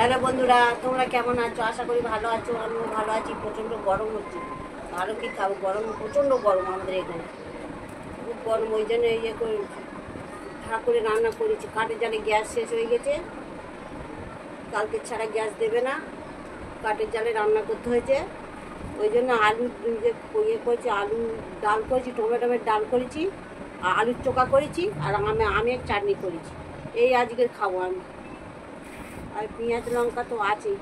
Hello বন্ধুরা, তোমরা কেমন আছো? আশা করি ভালো আছো। আমিও ভালো আছি। প্রচণ্ড গরম হচ্ছে, ভালো কি খাবো, গরম, প্রচণ্ড গরম আমাদের এখানে, খুব গরম। ওই জন্য ইয়ে করে ভাড়া করে রান্না করেছি। কাঠের জালে গ্যাস শেষ হয়ে গেছে, কালকে ছাড়া গ্যাস দেবে না, কাঠের জালে রান্না করতে হয়েছে। ওই জন্য আলু ইয়ে করেছি, আলু ডাল করেছি, টমেটোমের ডাল করেছি, আর আলুর চোখা করেছি, আর আমের চাটনি করেছি। এই আজকের খাবো আমি। আর পেঁয়াজ লঙ্কা তো আছেই,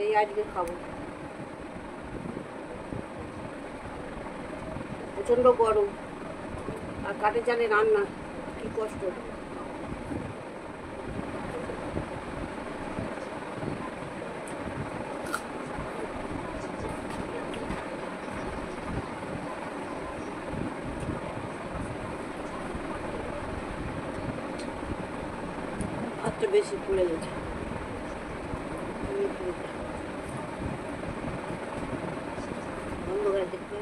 এই আজকে খাবো। প্রচণ্ড গরম, আর কাঠের জালে রান্না, কি কষ্ট। ভাতটা বেশি পুড়ে গেছে। অন্ধকারে দেখতে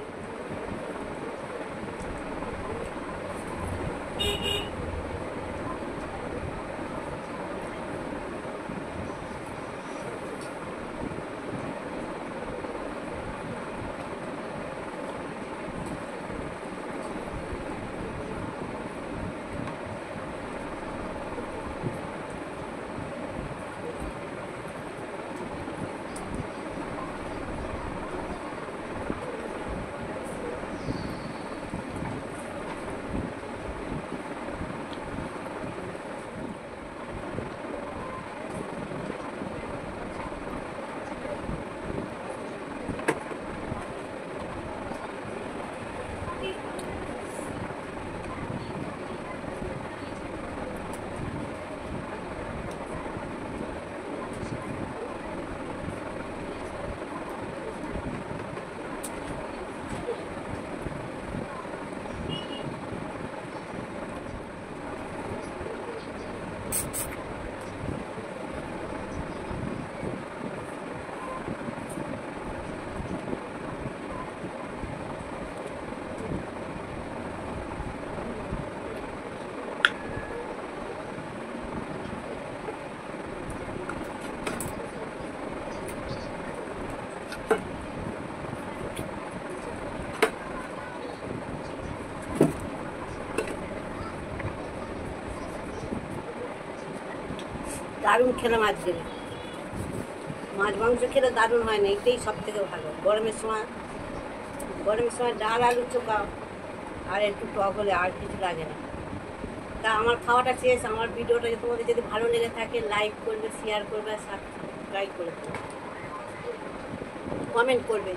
দারুণ খেলাম আজকে। মাছ মাংস খেলে দারুণ হয় না, এটাই সব থেকে ভালো। গরমের সময় ডাল আলু চোখা আর একটু টক হলে আর কিছু লাগে না। তা আমার খাওয়াটা শেষ। আমার ভিডিওটা তোমাদের যদি ভালো লেগে থাকে, লাইক করবে, শেয়ার করবে, সাবস্ক্রাইব করে দেবে, কমেন্ট করবে।